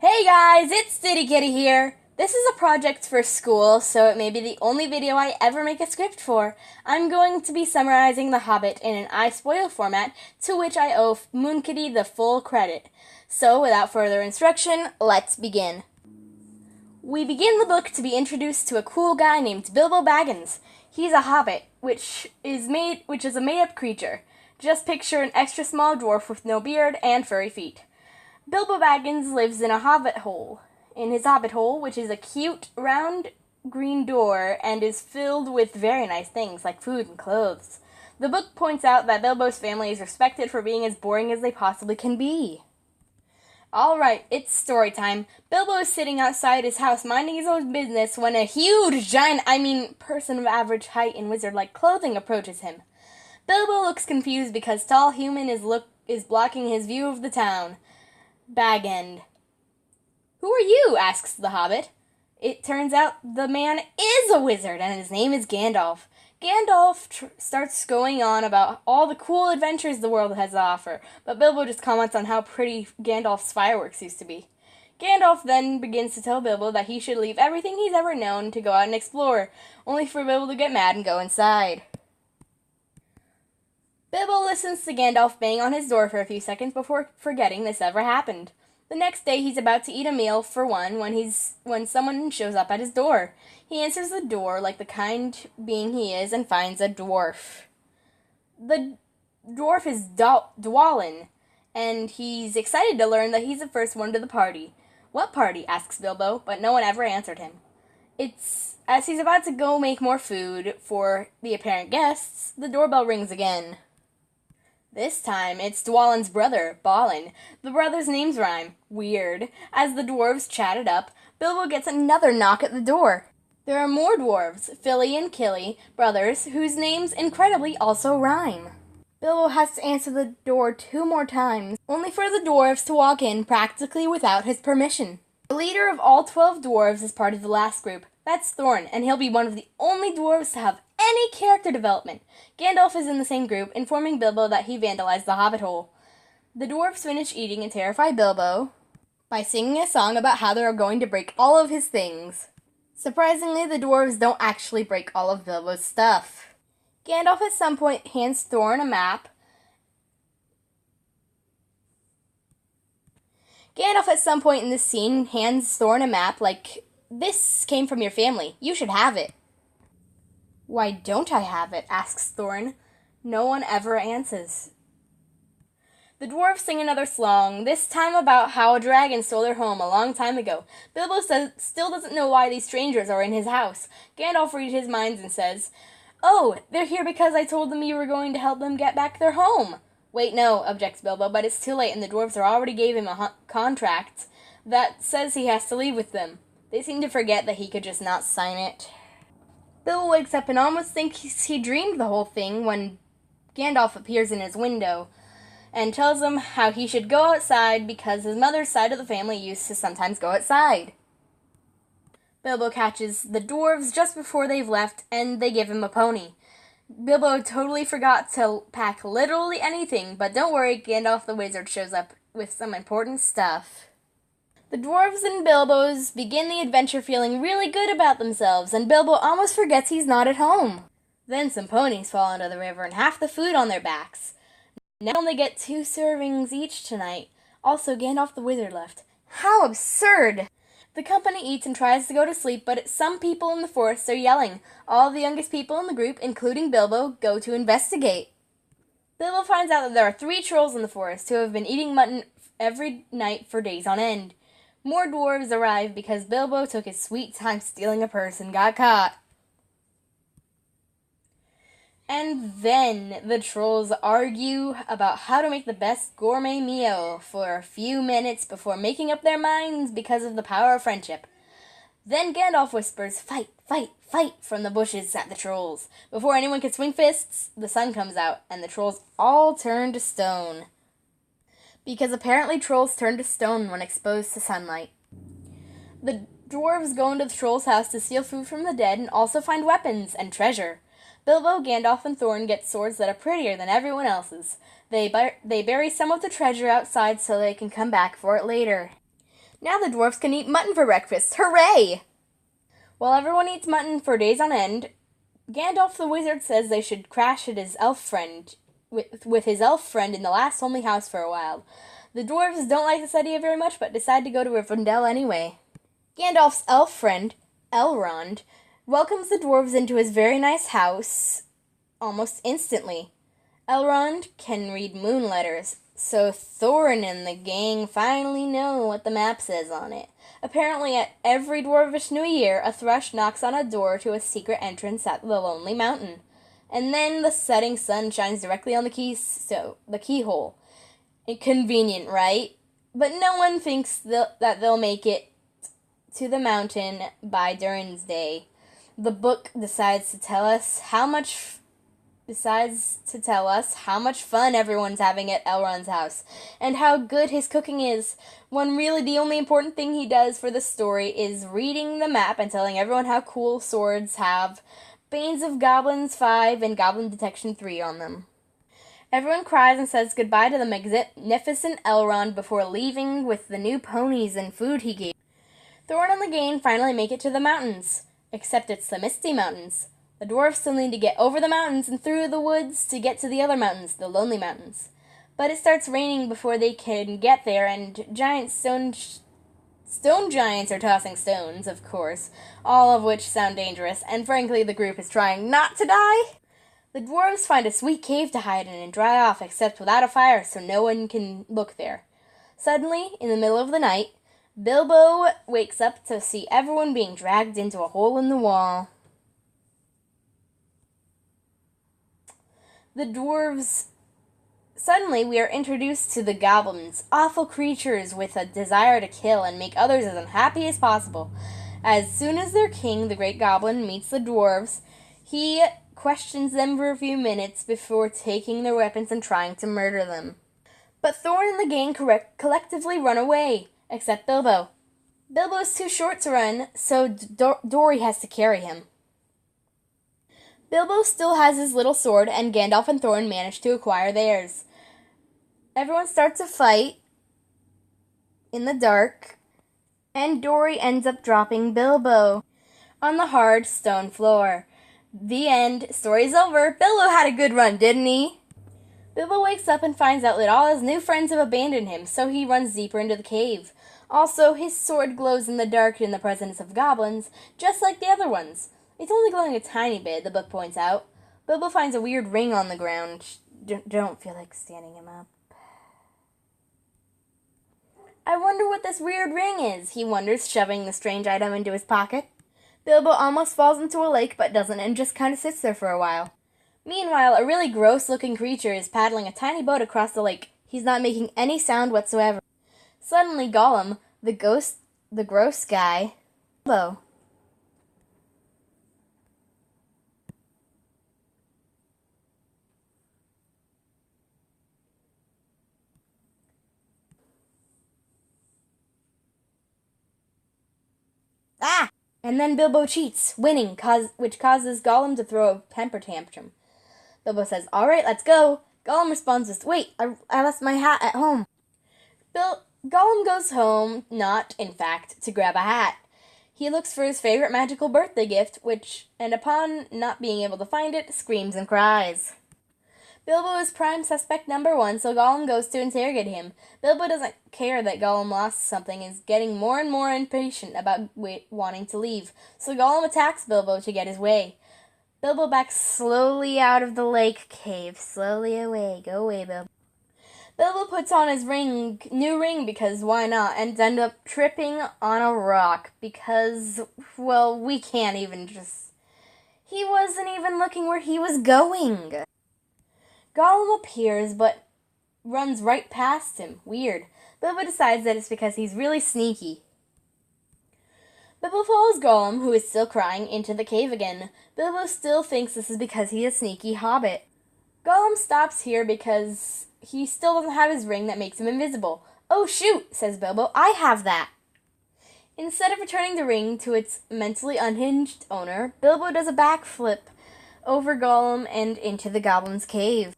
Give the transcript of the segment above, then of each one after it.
Hey guys, it's City Kitty here. This is a project for school, so it may be the only video I ever make a script for. I'm going to be summarizing The Hobbit in an I Spoil format, to which I owe Moon Kitty the full credit. So, without further instruction, let's begin. We begin the book to be introduced to a cool guy named Bilbo Baggins. He's a hobbit, which is a made-up creature. Just picture an extra small dwarf with no beard and furry feet. Bilbo Baggins lives in his hobbit hole, which is a cute, round, green door and is filled with very nice things like food and clothes. The book points out that Bilbo's family is respected for being as boring as they possibly can be. Alright, it's story time. Bilbo is sitting outside his house minding his own business when a huge, person of average height in wizard-like clothing approaches him. Bilbo looks confused because tall human is blocking his view of the town. Bag End. "Who are you?" asks the hobbit. It turns out the man is a wizard, and his name is Gandalf. Gandalf starts going on about all the cool adventures the world has to offer, but Bilbo just comments on how pretty Gandalf's fireworks used to be. Gandalf then begins to tell Bilbo that he should leave everything he's ever known to go out and explore, only for Bilbo to get mad and go inside. Bilbo listens to Gandalf bang on his door for a few seconds before forgetting this ever happened. The next day he's about to eat a meal for one when someone shows up at his door. He answers the door like the kind being he is and finds a dwarf. The dwarf is dooooooone, and he's excited to learn that he's the first one to the party. "What party?" asks Bilbo, but no one ever answered him. As he's about to go make more food for the apparent guests, the doorbell rings again. This time, it's Dwallin's brother, Balin. The brothers' names rhyme. Weird. As the dwarves chat it up, Bilbo gets another knock at the door. There are more dwarves, Fili and Kili, brothers, whose names, incredibly, also rhyme. Bilbo has to answer the door 2 more times, only for the dwarves to walk in practically without his permission. The leader of all 12 dwarves is part of the last group. That's Thorin, and he'll be one of the only dwarves to have any character development. Gandalf is in the same group, informing Bilbo that he vandalized the hobbit hole. The dwarves finish eating and terrify Bilbo by singing a song about how they are going to break all of his things. Surprisingly, the dwarves don't actually break all of Bilbo's stuff. Gandalf at some point hands Thorin a map. Gandalf at some point in this scene hands Thorin a map like, "This came from your family. You should have it." "Why don't I have it?" asks Thorin. No one ever answers. The dwarves sing another song, this time about how a dragon stole their home a long time ago. Bilbo still doesn't know why these strangers are in his house. Gandalf reads his minds and says, "Oh, they're here because I told them you were going to help them get back their home." "Wait, no," objects Bilbo, but it's too late and the dwarves already gave him a contract that says he has to leave with them. They seem to forget that he could just not sign it. Bilbo wakes up and almost thinks he dreamed the whole thing when Gandalf appears in his window and tells him how he should go outside because his mother's side of the family used to sometimes go outside. Bilbo catches the dwarves just before they've left and they give him a pony. Bilbo totally forgot to pack literally anything, but don't worry, Gandalf the wizard shows up with some important stuff. The dwarves and Bilbo's begin the adventure feeling really good about themselves, and Bilbo almost forgets he's not at home. Then some ponies fall into the river and half the food on their backs. Now they get 2 servings each tonight. Also, Gandalf the wizard left. How absurd! The company eats and tries to go to sleep, but some people in the forest are yelling. All the youngest people in the group, including Bilbo, go to investigate. Bilbo finds out that there are 3 trolls in the forest who have been eating mutton every night for days on end. More dwarves arrive because Bilbo took his sweet time stealing a purse and got caught. And then the trolls argue about how to make the best gourmet meal for a few minutes before making up their minds because of the power of friendship. Then Gandalf whispers, "Fight, fight, fight," from the bushes at the trolls. Before anyone can swing fists, the sun comes out, and the trolls all turn to stone. Because apparently trolls turn to stone when exposed to sunlight. The dwarves go into the troll's house to steal food from the dead and also find weapons and treasure. Bilbo, Gandalf, and Thorin get swords that are prettier than everyone else's. They bury some of the treasure outside so they can come back for it later. Now the dwarfs can eat mutton for breakfast. Hooray! While everyone eats mutton for days on end, Gandalf the wizard says they should crash at his elf friend with his elf friend in the last homely house for a while. The dwarves don't like this idea very much, but decide to go to Rivendell anyway. Gandalf's elf friend, Elrond, welcomes the dwarves into his very nice house almost instantly. Elrond can read moon letters, so Thorin and the gang finally know what the map says on it. Apparently, at every Dwarvish New Year, a thrush knocks on a door to a secret entrance at the Lonely Mountain. And then the setting sun shines directly on the keyhole. Convenient, right? But no one thinks that they'll make it to the mountain by Durin's Day. The book decides to tell us how much fun everyone's having at Elrond's house, and how good his cooking is, when really the only important thing he does for the story is reading the map and telling everyone how cool swords have Banes of Goblins 5 and Goblin Detection 3 on them. Everyone cries and says goodbye to the magnificent Elrond before leaving with the new ponies and food he gave. Thorin and the gang finally make it to the mountains, except it's the Misty Mountains. The dwarves still need to get over the mountains and through the woods to get to the other mountains, the Lonely Mountains. But it starts raining before they can get there, and giant stone giants are tossing stones, of course, all of which sound dangerous, and frankly the group is trying not to die. The dwarves find a sweet cave to hide in and dry off, except without a fire, so no one can look there. Suddenly, in the middle of the night, Bilbo wakes up to see everyone being dragged into a hole in the wall. Suddenly, we are introduced to the goblins, awful creatures with a desire to kill and make others as unhappy as possible. As soon as their king, the Great Goblin, meets the dwarves, he questions them for a few minutes before taking their weapons and trying to murder them. But Thorin and the gang collectively run away, except Bilbo. Bilbo's too short to run, so Dory has to carry him. Bilbo still has his little sword, and Gandalf and Thorin manage to acquire theirs. Everyone starts a fight in the dark, and Dory ends up dropping Bilbo on the hard stone floor. The end. Story's over. Bilbo had a good run, didn't he? Bilbo wakes up and finds out that all his new friends have abandoned him, so he runs deeper into the cave. Also, his sword glows in the dark in the presence of goblins, just like the other ones. It's only glowing a tiny bit, the book points out. Bilbo finds a weird ring on the ground. Don't feel like standing him up. I wonder what this weird ring is, he wonders, shoving the strange item into his pocket. Bilbo almost falls into a lake, but doesn't, and just kind of sits there for a while. Meanwhile, a really gross-looking creature is paddling a tiny boat across the lake. He's not making any sound whatsoever. Suddenly, Gollum, the gross guy, Bilbo. Ah! And then Bilbo cheats, winning, which causes Gollum to throw a temper tantrum. Bilbo says, "All right, let's go." Gollum responds with, "Wait, I left my hat at home." Gollum goes home, not, in fact, to grab a hat. He looks for his favorite magical birthday gift, and upon not being able to find it, screams and cries. Bilbo is prime suspect number 1, so Gollum goes to interrogate him. Bilbo doesn't care that Gollum lost something and is getting more and more impatient about wanting to leave, so Gollum attacks Bilbo to get his way. Bilbo backs slowly out of the lake cave. Slowly away. Go away, Bilbo. Bilbo puts on his new ring, because why not, and ends up tripping on a rock because, well, we can't even He wasn't even looking where he was going. Gollum appears, but runs right past him. Weird. Bilbo decides that it's because he's really sneaky. Bilbo follows Gollum, who is still crying, into the cave again. Bilbo still thinks this is because he's a sneaky hobbit. Gollum stops here because he still doesn't have his ring that makes him invisible. "Oh shoot," says Bilbo, "I have that." Instead of returning the ring to its mentally unhinged owner, Bilbo does a backflip over Gollum and into the goblin's cave.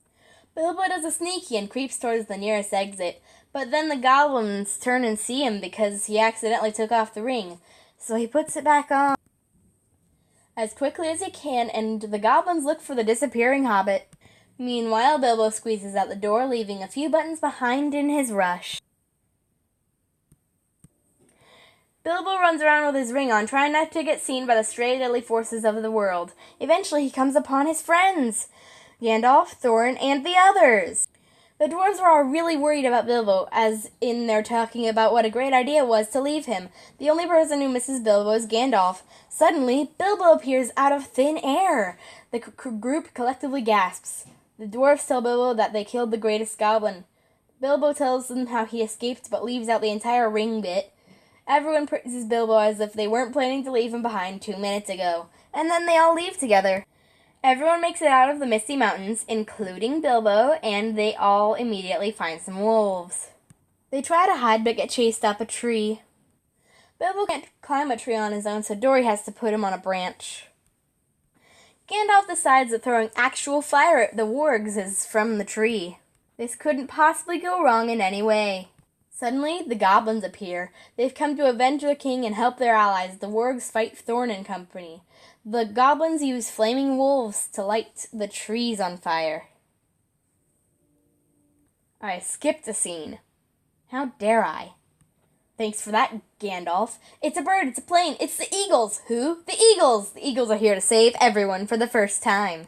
Bilbo does a sneaky and creeps towards the nearest exit, but then the goblins turn and see him because he accidentally took off the ring, so he puts it back on as quickly as he can, and the goblins look for the disappearing hobbit. Meanwhile, Bilbo squeezes out the door, leaving a few buttons behind in his rush. Bilbo runs around with his ring on, trying not to get seen by the stray deadly forces of the world. Eventually, he comes upon his friends, Gandalf, Thorin, and the others. The dwarves are all really worried about Bilbo, as in they're talking about what a great idea it was to leave him. The only person who misses Bilbo is Gandalf. Suddenly, Bilbo appears out of thin air. The group collectively gasps. The dwarves tell Bilbo that they killed the greatest goblin. Bilbo tells them how he escaped but leaves out the entire ring bit. Everyone praises Bilbo as if they weren't planning to leave him behind 2 minutes ago. And then they all leave together. Everyone makes it out of the Misty Mountains, including Bilbo, and they all immediately find some wolves. They try to hide but get chased up a tree. Bilbo can't climb a tree on his own, so Dory has to put him on a branch. Gandalf decides that throwing actual fire at the wargs is from the tree. This couldn't possibly go wrong in any way. Suddenly, the goblins appear. They've come to avenge the king and help their allies. The wargs fight Thorin and company. The goblins use flaming wolves to light the trees on fire. I skipped a scene. How dare I? Thanks for that, Gandalf. It's a bird, it's a plane, it's the eagles. Who? The eagles! The eagles are here to save everyone for the first time.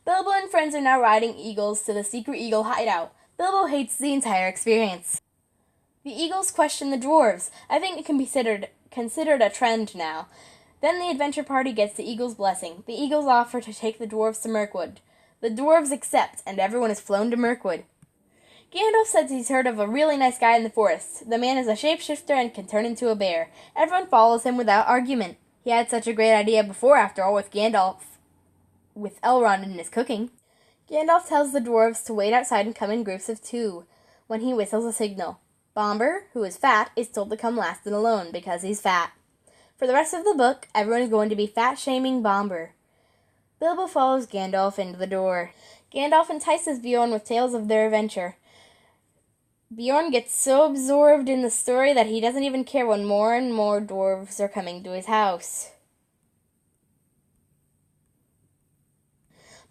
Bilbo and friends are now riding eagles to the secret eagle hideout. Bilbo hates the entire experience. The eagles question the dwarves. I think it can be considered a trend now. Then the adventure party gets the eagles' blessing. The eagles offer to take the dwarves to Mirkwood. The dwarves accept, and everyone is flown to Mirkwood. Gandalf says he's heard of a really nice guy in the forest. The man is a shapeshifter and can turn into a bear. Everyone follows him without argument. He had such a great idea before, after all, with Elrond in his cooking. Gandalf tells the dwarves to wait outside and come in groups of 2 when he whistles a signal. Bombur, who is fat, is told to come last and alone because he's fat. For the rest of the book, everyone is going to be fat-shaming Bombur. Bilbo follows Gandalf into the door. Gandalf entices Beorn with tales of their adventure. Beorn gets so absorbed in the story that he doesn't even care when more and more dwarves are coming to his house.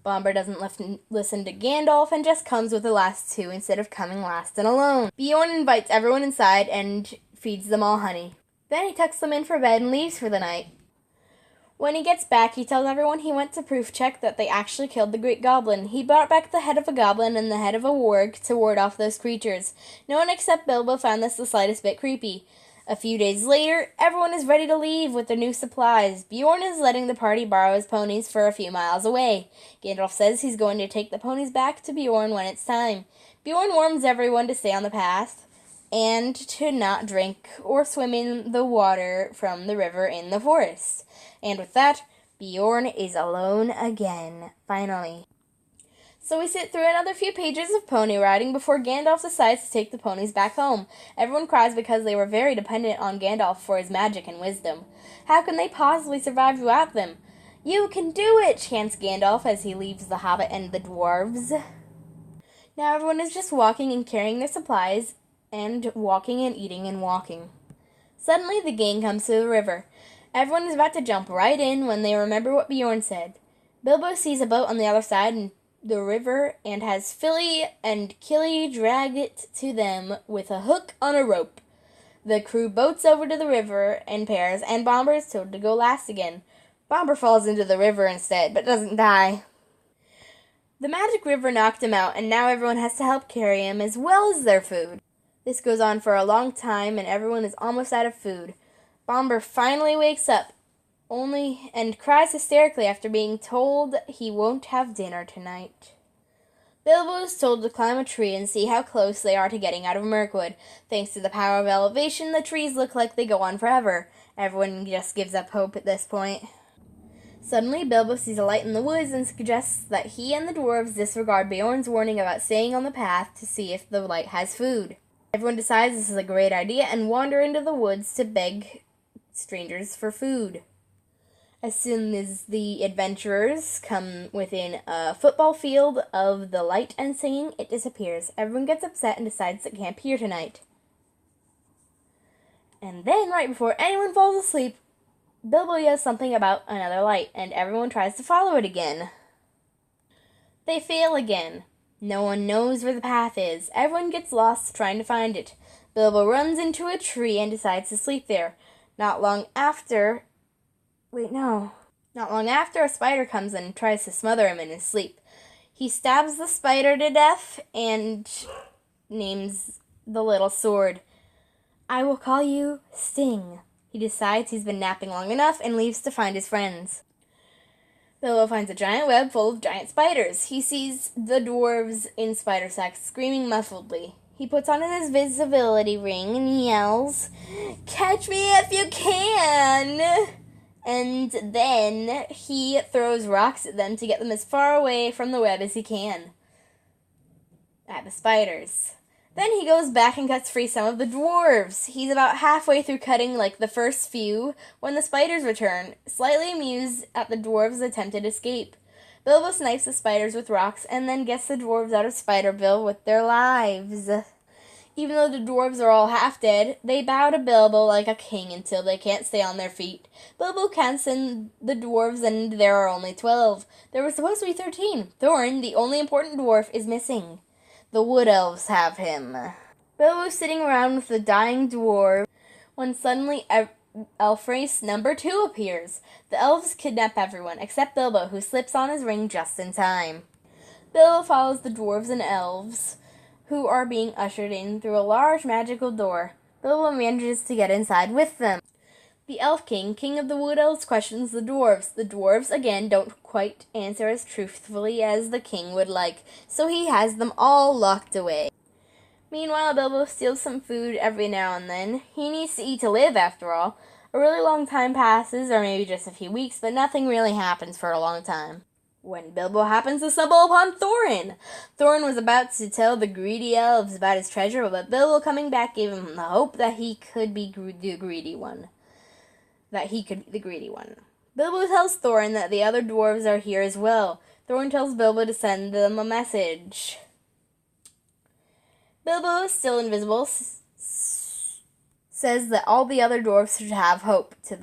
Bombur doesn't listen to Gandalf and just comes with the last 2 instead of coming last and alone. Beorn invites everyone inside and feeds them all honey. Then he tucks them in for bed and leaves for the night. When he gets back, he tells everyone he went to proof check that they actually killed the great goblin. He brought back the head of a goblin and the head of a warg to ward off those creatures. No one except Bilbo found this the slightest bit creepy. A few days later, everyone is ready to leave with their new supplies. Beorn is letting the party borrow his ponies for a few miles away. Gandalf says he's going to take the ponies back to Beorn when it's time. Beorn warns everyone to stay on the path and to not drink or swim in the water from the river in the forest. And with that, Beorn is alone again, finally. So we sit through another few pages of pony riding before Gandalf decides to take the ponies back home. Everyone cries because they were very dependent on Gandalf for his magic and wisdom. How can they possibly survive without them? You can do it, chants Gandalf as he leaves the hobbit and the dwarves. Now everyone is just walking and carrying their supplies, and walking and eating and walking. Suddenly the gang comes to the river. Everyone is about to jump right in when they remember what Beorn said. Bilbo sees a boat on the other side and the river and has Fili and Kili drag it to them with a hook on a rope. The crew boats over to the river in pairs, and Bombur is told to go last again. Bombur falls into the river instead, but doesn't die. The magic river knocked him out, and now everyone has to help carry him as well as their food. This goes on for a long time, and everyone is almost out of food. Bombur finally wakes up, and cries hysterically after being told he won't have dinner tonight. Bilbo is told to climb a tree and see how close they are to getting out of Mirkwood. Thanks to the power of elevation, the trees look like they go on forever. Everyone just gives up hope at this point. Suddenly, Bilbo sees a light in the woods and suggests that he and the dwarves disregard Beorn's warning about staying on the path to see if the light has food. Everyone decides this is a great idea and wander into the woods to beg strangers for food. As soon as the adventurers come within a football field of the light and singing, it disappears. Everyone gets upset and decides to camp here tonight. And then, right before anyone falls asleep, Bilbo yells something about another light, and everyone tries to follow it again. They fail again. No one knows where the path is. Everyone gets lost trying to find it. Bilbo runs into a tree and decides to sleep there. Not long after, a spider comes in and tries to smother him in his sleep. He stabs the spider to death and names the little sword. I will call you Sting. He decides he's been napping long enough and leaves to find his friends. Bilbo finds a giant web full of giant spiders. He sees the dwarves in spider sacks screaming muffledly. He puts on his invisibility ring and yells, "Catch me if you can!" And then he throws rocks at them to get them as far away from the web as he can. At the spiders. Then he goes back and cuts free some of the dwarves. He's about halfway through cutting the first few when the spiders return, slightly amused at the dwarves' attempted escape. Bilbo snipes the spiders with rocks and then gets the dwarves out of Spiderville with their lives. Even though the dwarves are all half dead, they bow to Bilbo like a king until they can't stay on their feet. Bilbo counts in the dwarves and there are only 12. There were supposed to be 13. Thorin, the only important dwarf, is missing. The wood elves have him. Bilbo's sitting around with the dying dwarf when suddenly elf race number 2 appears. The elves kidnap everyone except Bilbo, who slips on his ring just in time. Bilbo follows the dwarves and elves, who are being ushered in through a large magical door. Bilbo manages to get inside with them. The Elf King, King of the Wood Elves, questions the dwarves. The dwarves, again, don't quite answer as truthfully as the king would like, so he has them all locked away. Meanwhile, Bilbo steals some food every now and then. He needs to eat to live, after all. A really long time passes, or maybe just a few weeks, but nothing really happens for a long time. When Bilbo happens to stumble upon Thorin. Thorin was about to tell the greedy elves about his treasure, but Bilbo coming back gave him the hope that he could be the greedy one. Bilbo tells Thorin that the other dwarves are here as well. Thorin tells Bilbo to send them a message. Bilbo, still invisible, says that all the other dwarves should have hope to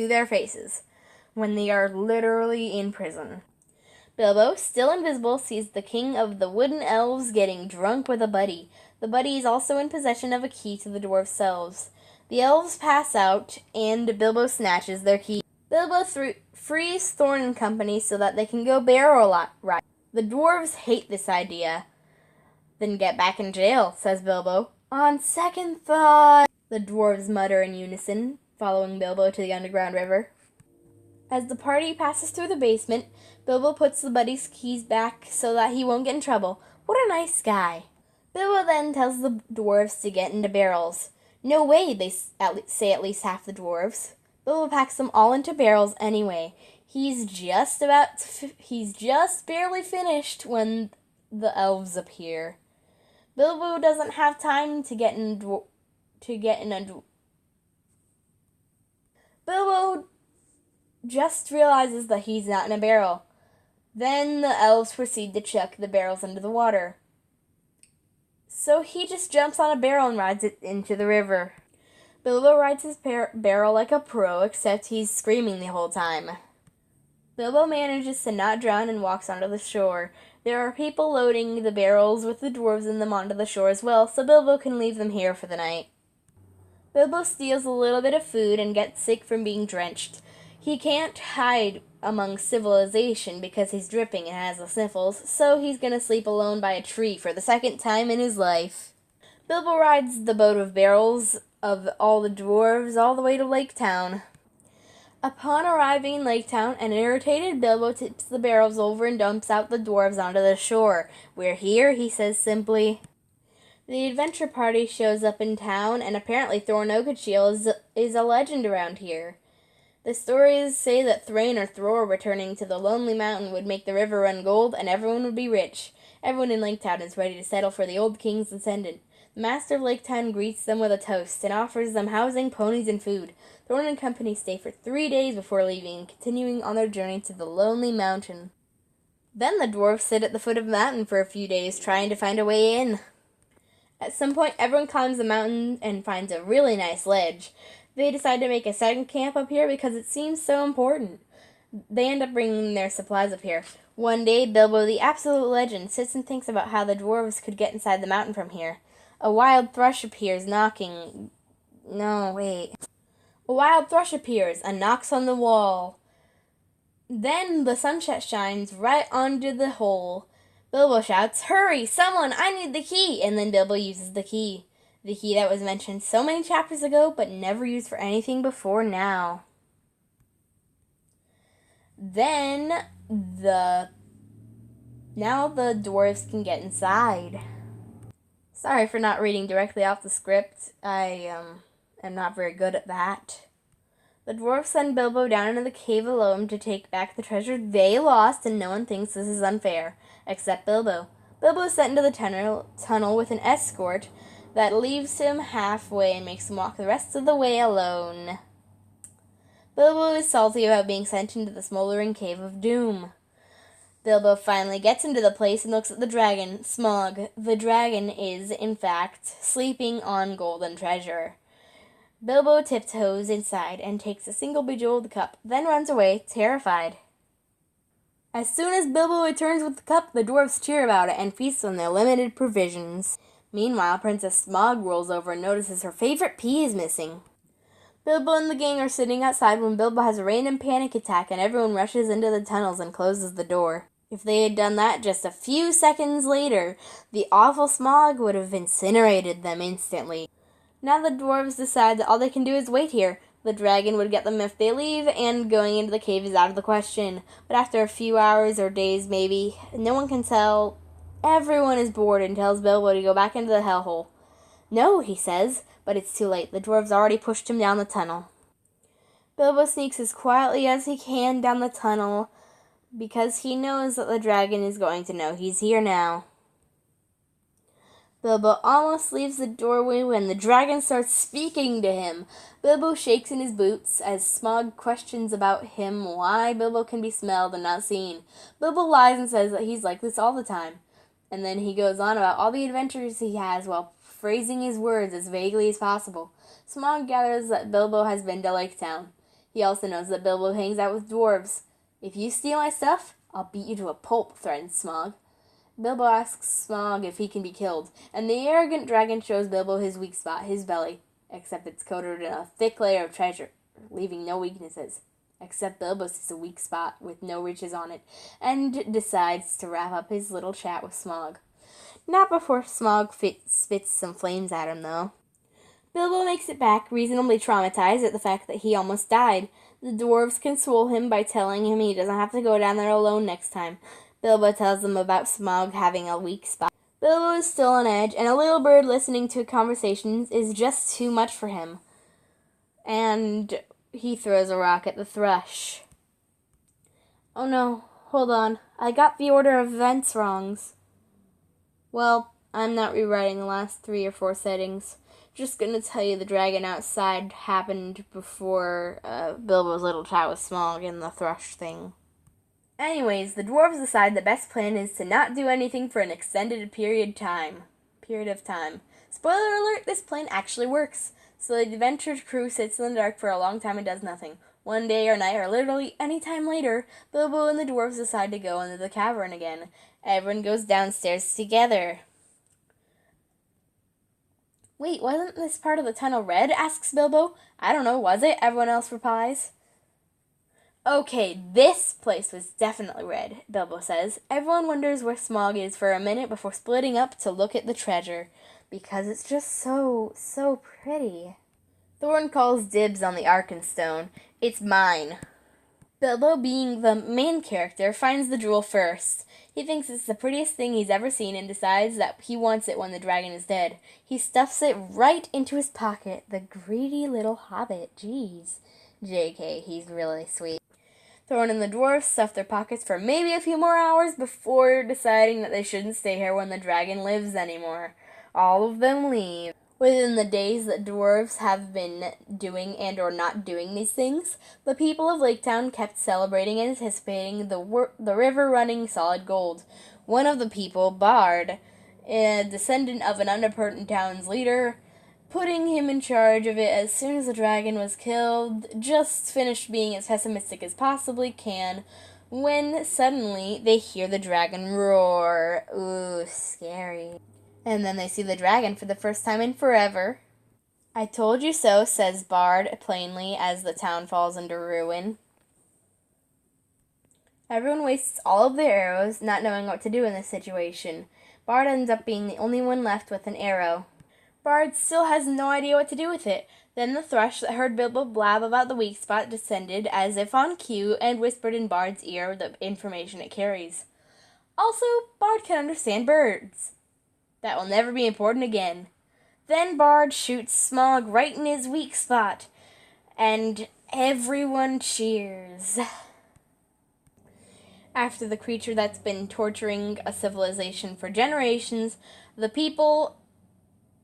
their faces, when they are literally in prison. Bilbo, still invisible, sees the king of the wooden elves getting drunk with a buddy. The buddy is also in possession of a key to the dwarves' cells. The elves pass out, and Bilbo snatches their key. Bilbo frees Thorin and company so that they can go barrel ride. The dwarves hate this idea. Then get back in jail, says Bilbo. On second thought, the dwarves mutter in unison, following Bilbo to the underground river. As the party passes through the basement, Bilbo puts the buddy's keys back so that he won't get in trouble. What a nice guy. Bilbo then tells the dwarves to get into barrels. No way, they say at least half the dwarves. Bilbo packs them all into barrels anyway. He's just barely finished when the elves appear. Bilbo doesn't have time to get in Bilbo just realizes that he's not in a barrel. Then the elves proceed to chuck the barrels into the water. So he just jumps on a barrel and rides it into the river. Bilbo rides his barrel like a pro, except he's screaming the whole time. Bilbo manages to not drown and walks onto the shore. There are people loading the barrels with the dwarves in them onto the shore as well, so Bilbo can leave them here for the night. Bilbo steals a little bit of food and gets sick from being drenched. He can't hide among civilization because he's dripping and has the sniffles, so he's gonna sleep alone by a tree for the second time in his life. Bilbo rides the boat of barrels of all the dwarves all the way to Lake Town. Upon arriving in Lake Town, an irritated Bilbo tips the barrels over and dumps out the dwarves onto the shore. We're here, he says simply. The adventure party shows up in town, and apparently Thorin Oakenshield is a legend around here. The stories say that Thrain or Thror returning to the Lonely Mountain would make the river run gold, and everyone would be rich. Everyone in Lake Town is ready to settle for the old king's descendant. Master of Lake Town greets them with a toast and offers them housing, ponies, and food. Thorn and company stay for 3 days before leaving and continuing on their journey to the lonely mountain. Then the dwarves sit at the foot of the mountain for a few days, trying to find a way in. At some point, everyone climbs the mountain and finds a really nice ledge. They decide to make a second camp up here because it seems so important. They end up bringing their supplies up here. One day, Bilbo, the absolute legend, sits and thinks about how the dwarves could get inside the mountain from here. A wild thrush appears knocking... No, wait. A wild thrush appears and knocks on the wall. Then the sunset shines right onto the hole. Bilbo shouts, "Hurry, someone, I need the key!" And then Bilbo uses the key. The key that was mentioned so many chapters ago, but never used for anything before now. Now the dwarves can get inside. Sorry for not reading directly off the script. I am not very good at that. The dwarves send Bilbo down into the cave alone to take back the treasure they lost, and no one thinks this is unfair, except Bilbo. Bilbo is sent into the tunnel with an escort that leaves him halfway and makes him walk the rest of the way alone. Bilbo is salty about being sent into the smoldering cave of doom. Bilbo finally gets into the place and looks at the dragon, Smaug. The dragon is, in fact, sleeping on golden treasure. Bilbo tiptoes inside and takes a single bejeweled cup, then runs away, terrified. As soon as Bilbo returns with the cup, the dwarves cheer about it and feast on their limited provisions. Meanwhile, Princess Smaug rolls over and notices her favorite pea is missing. Bilbo and the gang are sitting outside when Bilbo has a random panic attack and everyone rushes into the tunnels and closes the door. If they had done that just a few seconds later, the awful Smaug would have incinerated them instantly. Now the dwarves decide that all they can do is wait here. The dragon would get them if they leave, and going into the cave is out of the question. But after a few hours or days maybe, no one can tell, everyone is bored and tells Bilbo to go back into the hellhole. No, he says, but it's too late. The dwarves already pushed him down the tunnel. Bilbo sneaks as quietly as he can down the tunnel because he knows that the dragon is going to know he's here now. Bilbo almost leaves the doorway when the dragon starts speaking to him. Bilbo shakes in his boots as Smaug questions about him why Bilbo can be smelled and not seen. Bilbo lies and says that he's like this all the time. And then he goes on about all the adventures he has while phrasing his words as vaguely as possible. Smaug gathers that Bilbo has been to Lake Town. He also knows that Bilbo hangs out with dwarves. "If you steal my stuff, I'll beat you to a pulp," threatens Smaug. Bilbo asks Smaug if he can be killed, and the arrogant dragon shows Bilbo his weak spot, his belly, except it's coated in a thick layer of treasure, leaving no weaknesses. Except Bilbo sees a weak spot with no riches on it, and decides to wrap up his little chat with Smaug. Not before Smaug spits some flames at him, though. Bilbo makes it back, reasonably traumatized at the fact that he almost died. The dwarves console him by telling him he doesn't have to go down there alone next time. Bilbo tells them about Smaug having a weak spot. Bilbo is still on edge, and a little bird listening to conversations is just too much for him. And he throws a rock at the thrush. "Oh no, hold on. I got the order of events wrongs." Well, I'm not rewriting the last 3 or 4 settings. Just gonna tell you the dragon outside happened before Bilbo's little chat with Smaug and the thrush thing. Anyways, the dwarves decide the best plan is to not do anything for an extended period of time. Spoiler alert, this plan actually works. So the adventure crew sits in the dark for a long time and does nothing. One day or night, or literally any time later, Bilbo and the dwarves decide to go into the cavern again. Everyone goes downstairs together. "Wait, wasn't this part of the tunnel red?" asks Bilbo. "I don't know, was it?" everyone else replies. "Okay, this place was definitely red," Bilbo says. Everyone wonders where Smaug is for a minute before splitting up to look at the treasure, because it's just so pretty. Thorn calls dibs on the Arkenstone. "It's mine." Bilbo, being the main character, finds the jewel first. He thinks it's the prettiest thing he's ever seen and decides that he wants it when the dragon is dead. He stuffs it right into his pocket. The greedy little hobbit. Jeez. JK, he's really sweet. Thorn and the dwarves stuff their pockets for maybe a few more hours before deciding that they shouldn't stay here when the dragon lives anymore. All of them leave. Within the days that dwarves have been doing and or not doing these things, the people of Lake Town kept celebrating and anticipating the river running solid gold. One of the people, Bard, a descendant of an unimportant town's leader, putting him in charge of it as soon as the dragon was killed, just finished being as pessimistic as possibly can, when suddenly they hear the dragon roar. Ooh, scary. And then they see the dragon for the first time in forever. I told you so, says Bard plainly as the town falls into ruin. Everyone wastes all of their arrows, not knowing what to do in this situation. Bard ends up being the only one left with an arrow. Bard still has no idea what to do with it. Then the thrush that heard Bilbo blab about the weak spot descended, as if on cue, and whispered in Bard's ear the information it carries. Also, Bard can understand birds. That will never be important again. Then Bard shoots Smaug right in his weak spot, and everyone cheers. After the creature that's been torturing a civilization for generations, the people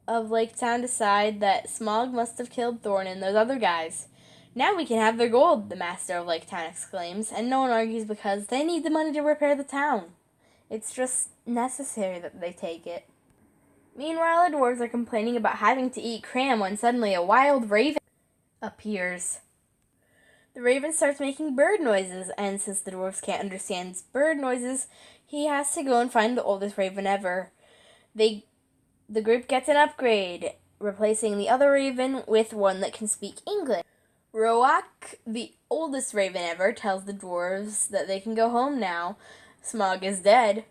of Lake Town decide that Smaug must have killed Thorn and those other guys. Now we can have their gold, the master of Lake Town exclaims, and no one argues because they need the money to repair the town. It's just necessary that they take it. Meanwhile, the dwarves are complaining about having to eat cram when suddenly a wild raven appears. The raven starts making bird noises, and since the dwarves can't understand bird noises, he has to go and find the oldest raven ever. The group gets an upgrade, replacing the other raven with one that can speak English. Roak, the oldest raven ever, tells the dwarves that they can go home now. Smaug is dead.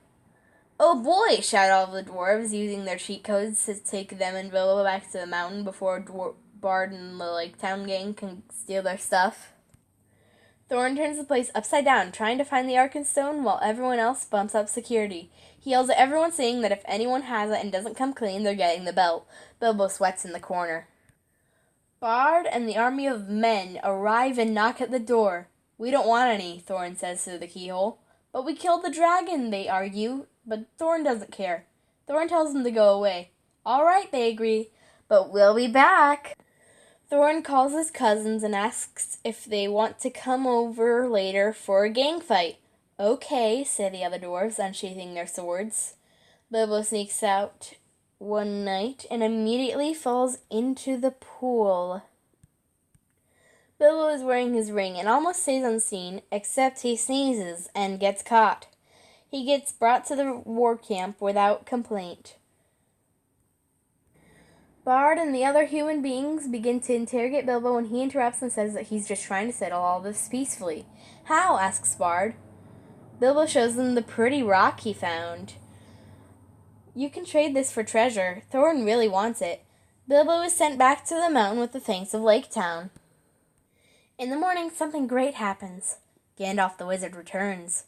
Oh boy, shout all of the dwarves, using their cheat codes to take them and Bilbo back to the mountain before Bard and the Lake Town gang can steal their stuff. Thorin turns the place upside down, trying to find the Arkenstone while everyone else bumps up security. He yells at everyone, saying that if anyone has it and doesn't come clean, they're getting the belt. Bilbo sweats in the corner. Bard and the army of men arrive and knock at the door. We don't want any, Thorin says through the keyhole. But we killed the dragon, they argue. But Thorin doesn't care. Thorin tells them to go away. All right, they agree, but we'll be back. Thorin calls his cousins and asks if they want to come over later for a gang fight. Okay, say the other dwarves, unsheathing their swords. Bilbo sneaks out one night and immediately falls into the pool. Bilbo is wearing his ring and almost stays unseen, except he sneezes and gets caught. He gets brought to the war camp without complaint. Bard and the other human beings begin to interrogate Bilbo when he interrupts and says that he's just trying to settle all this peacefully. How? Asks Bard. Bilbo shows them the pretty rock he found. You can trade this for treasure. Thorin really wants it. Bilbo is sent back to the mountain with the thanks of Lake Town. In the morning, something great happens. Gandalf the wizard returns.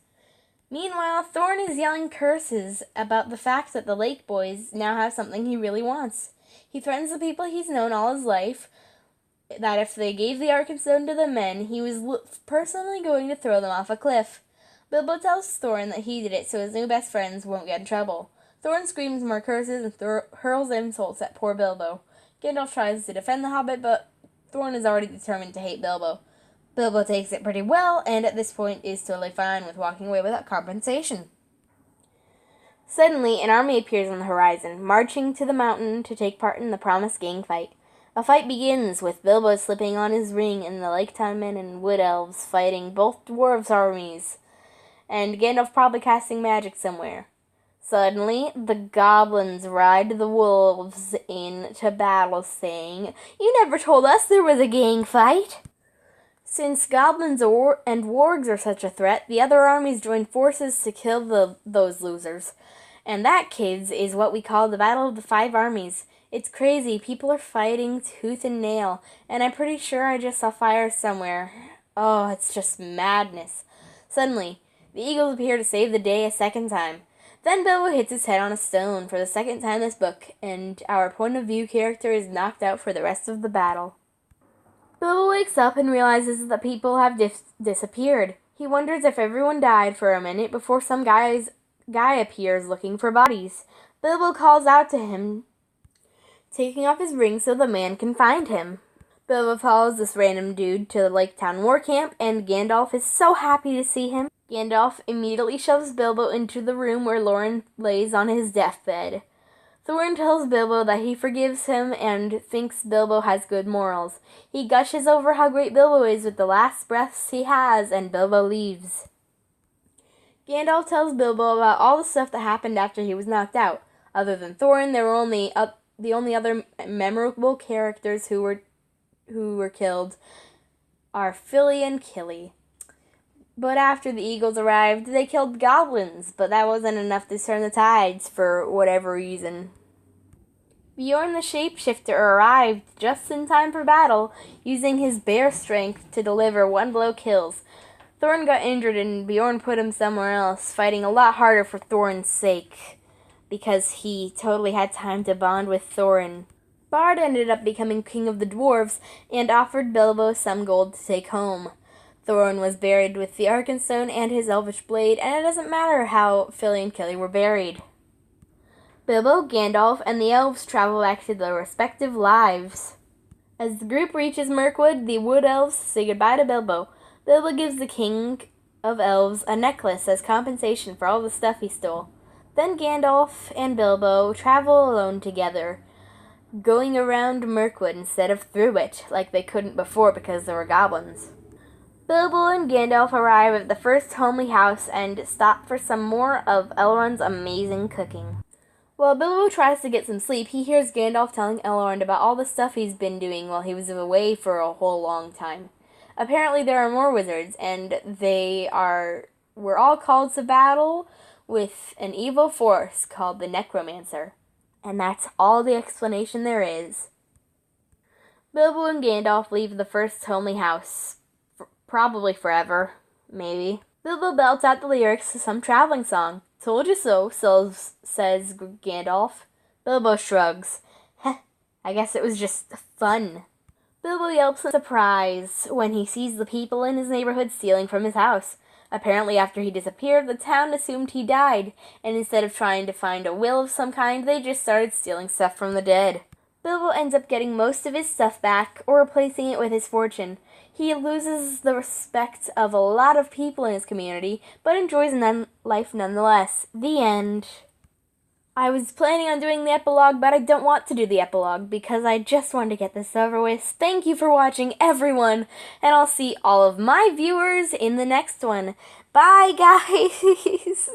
Meanwhile, Thorin is yelling curses about the fact that the Lake Boys now have something he really wants. He threatens the people he's known all his life that if they gave the Arkenstone to the men, he was personally going to throw them off a cliff. Bilbo tells Thorin that he did it so his new best friends won't get in trouble. Thorin screams more curses and hurls insults at poor Bilbo. Gandalf tries to defend the Hobbit, but Thorin is already determined to hate Bilbo. Bilbo takes it pretty well, and at this point is totally fine with walking away without compensation. Suddenly, an army appears on the horizon, marching to the mountain to take part in the promised gang fight. A fight begins, with Bilbo slipping on his ring and the Lake Town men and Wood Elves fighting both dwarves' armies, and Gandalf probably casting magic somewhere. Suddenly, the goblins ride the wolves into battle, saying, "You never told us there was a gang fight!" Since goblins and wargs are such a threat, the other armies join forces to kill those losers. And that, kids, is what we call the Battle of the Five Armies. It's crazy. People are fighting tooth and nail, and I'm pretty sure I just saw fire somewhere. Oh, it's just madness. Suddenly, the eagles appear to save the day a second time. Then Bilbo hits his head on a stone for the second time this book, and our point of view character is knocked out for the rest of the battle. Bilbo wakes up and realizes that people have disappeared. He wonders if everyone died for a minute before some guy appears looking for bodies. Bilbo calls out to him taking off his ring so the man can find him. Bilbo follows this random dude to the Lake Town war camp, and Gandalf is so happy to see him. Gandalf immediately shoves Bilbo into the room where Loren lays on his deathbed. Thorin tells Bilbo that he forgives him and thinks Bilbo has good morals. He gushes over how great Bilbo is with the last breaths he has, and Bilbo leaves. Gandalf tells Bilbo about all the stuff that happened after he was knocked out. Other than Thorin, there were the only other memorable characters who were killed are Fili and Kili. But after the Eagles arrived, they killed goblins, but that wasn't enough to turn the tides for whatever reason. Bjorn the Shapeshifter arrived just in time for battle, using his bear strength to deliver one-blow kills. Thorin got injured and Bjorn put him somewhere else, fighting a lot harder for Thorin's sake, because he totally had time to bond with Thorin. Bard ended up becoming king of the dwarves and offered Bilbo some gold to take home. Thorin was buried with the Arkenstone and his elvish blade, and it doesn't matter how Fili and Kili were buried. Bilbo, Gandalf, and the elves travel back to their respective lives. As the group reaches Mirkwood, the wood elves say goodbye to Bilbo. Bilbo gives the king of elves a necklace as compensation for all the stuff he stole. Then Gandalf and Bilbo travel alone together, going around Mirkwood instead of through it, like they couldn't before because there were goblins. Bilbo and Gandalf arrive at the first homely house and stop for some more of Elrond's amazing cooking. While Bilbo tries to get some sleep, he hears Gandalf telling Elrond about all the stuff he's been doing while he was away for a whole long time. Apparently there are more wizards, and were all called to battle with an evil force called the Necromancer. And that's all the explanation there is. Bilbo and Gandalf leave the first homely house. Probably forever. Maybe. Bilbo belts out the lyrics to some traveling song. Told you so, says Gandalf. Bilbo shrugs. Heh, I guess it was just fun. Bilbo yelps in surprise when he sees the people in his neighborhood stealing from his house. Apparently after he disappeared, the town assumed he died, and instead of trying to find a will of some kind, they just started stealing stuff from the dead. Bilbo ends up getting most of his stuff back, or replacing it with his fortune. He loses the respect of a lot of people in his community, but enjoys life nonetheless. The end. I was planning on doing the epilogue, but I don't want to do the epilogue, because I just want to get this over with. Thank you for watching, everyone, and I'll see all of my viewers in the next one. Bye, guys!